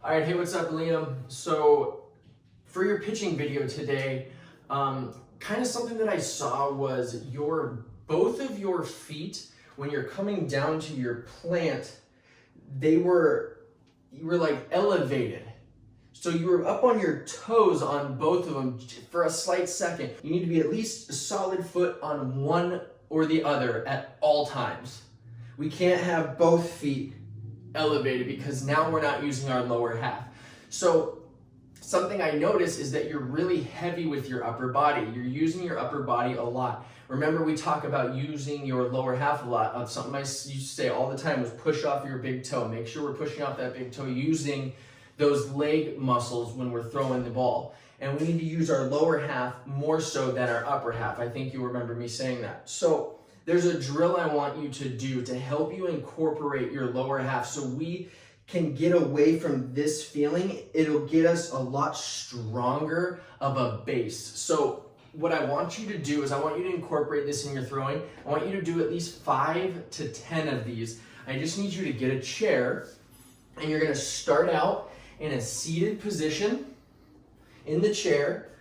All right, hey, what's up, Liam? So for your pitching video today, kind of something that I saw was both of your feet, when you're coming down to your plant, you were like elevated. So you were up on your toes on both of them for a slight second. You need to be at least a solid foot on one or the other at all times. We can't have both feet elevated because now we're not using our lower half. So something I notice is that you're really heavy with your upper body. You're using your upper body a lot. Remember, we talk about using your lower half a lot. Something I used to say all the time was push off your big toe. Make sure we're pushing off that big toe using those leg muscles when we're throwing the ball. And we need to use our lower half more so than our upper half. I think you remember me saying that. So there's a drill I want you to do to help you incorporate your lower half so we can get away from this feeling. It'll get us a lot stronger of a base. So what I want you to do is I want you to incorporate this in your throwing. I want you to do at least 5 to 10 of these. I just need you to get a chair, and you're gonna start out in a seated position in the chair.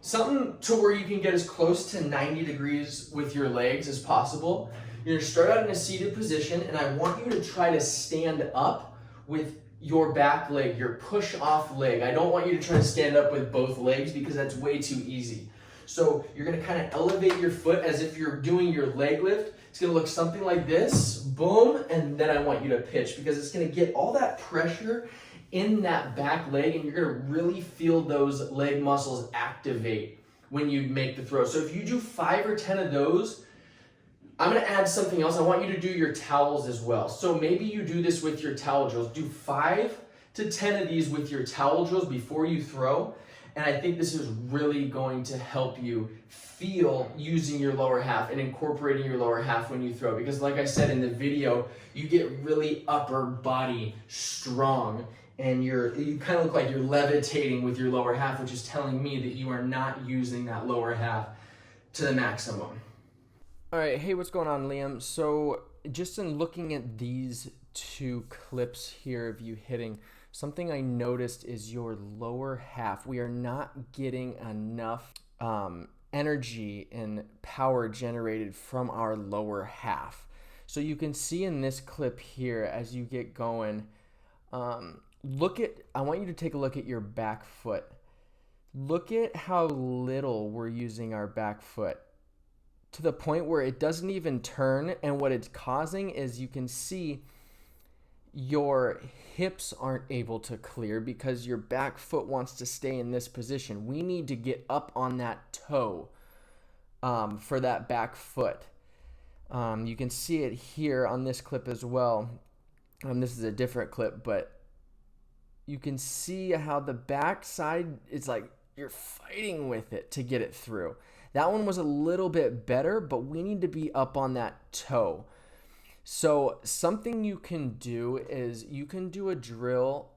Something to where you can get as close to 90 degrees with your legs as possible. You're gonna start out in a seated position, and I want you to try to stand up with your back leg, your push-off leg. I don't want you to try to stand up with both legs because that's way too easy. So you're gonna kind of elevate your foot as if you're doing your leg lift. It's gonna look something like this, boom, and then I want you to pitch because it's gonna get all that pressure in that back leg, and you're gonna really feel those leg muscles activate when you make the throw. So if you do 5 or 10 of those, I'm gonna add something else. I want you to do your towels as well. So maybe you do this with your towel drills. Do 5 to 10 of these with your towel drills before you throw. And I think this is really going to help you feel using your lower half and incorporating your lower half when you throw. Because like I said in the video, you get really upper body strong, and you kind of look like you're levitating with your lower half, which is telling me that you are not using that lower half to the maximum. All right, hey, what's going on, Liam? So just in looking at these 2 clips here of you hitting, something I noticed is your lower half. We are not getting enough energy and power generated from our lower half. So you can see in this clip here as you get going, I want you to take a look at your back foot. Look at how little we're using our back foot, to the point where it doesn't even turn, and what it's causing is you can see your hips aren't able to clear because your back foot wants to stay in this position. We need to get up on that toe for that back foot. You can see it here on this clip as well. This is a different clip, but you can see how the back side is like you're fighting with it to get it through. That one was a little bit better, but we need to be up on that toe. So something you can do is you can do a drill.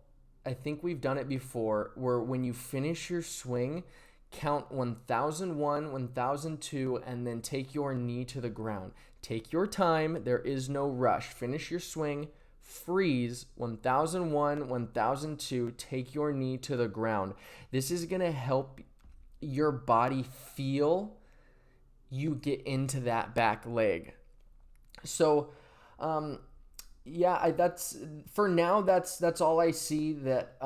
I think we've done it before, where when you finish your swing, count 1001, 1002, and then take your knee to the ground. Take your time. There is no rush. Finish your swing. Freeze, 1001, 1002, take your knee to the ground. This is going to help your body feel you get into that back leg. So, that's for now. That's all I see that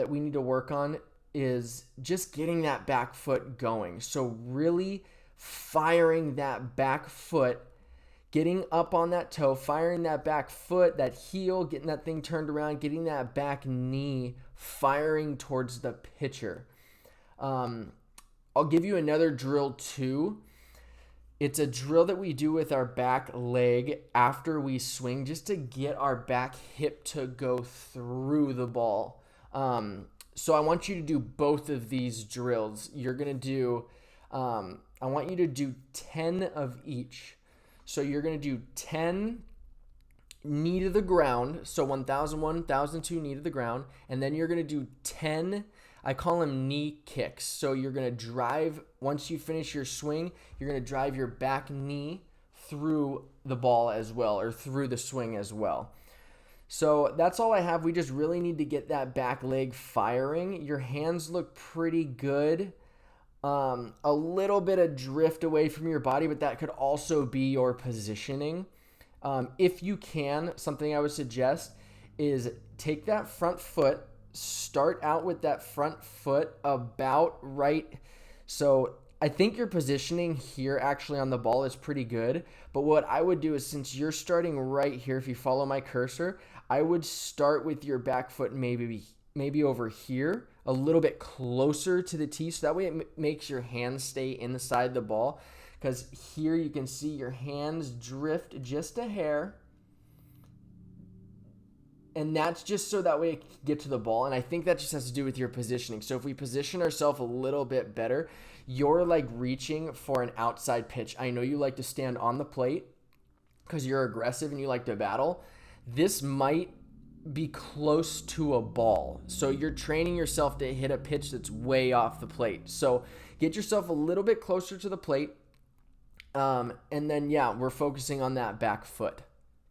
we need to work on is just getting that back foot going. So really firing that back foot, getting up on that toe, firing that back foot, that heel, getting that thing turned around, getting that back knee firing towards the pitcher. I'll give you another drill too. It's a drill that we do with our back leg after we swing, just to get our back hip to go through the ball. So I want you to do both of these drills. You're going to do, I want you to do 10 of each. So you're going to do 10 knee to the ground. So 1001, 1002 knee to the ground. And then you're going to do 10, I call them knee kicks. So you're going to drive, once you finish your swing, you're going to drive your back knee through the ball as well, or through the swing as well. So that's all I have. We just really need to get that back leg firing. Your hands look pretty good. A little bit of drift away from your body, but that could also be your positioning. If you can, something I would suggest is take that front foot, start out with that front foot about right. So I think your positioning here actually on the ball is pretty good. But what I would do is, since you're starting right here, if you follow my cursor, I would start with your back foot maybe over here, a little bit closer to the tee, so that way it makes your hands stay inside the ball. Because here you can see your hands drift just a hair. And that's just so that way it can get to the ball. And I think that just has to do with your positioning. So if we position ourselves a little bit better, you're like reaching for an outside pitch. I know you like to stand on the plate because you're aggressive and you like to battle. This might be close to a ball. So you're training yourself to hit a pitch that's way off the plate. So get yourself a little bit closer to the plate. And then, yeah, we're focusing on that back foot.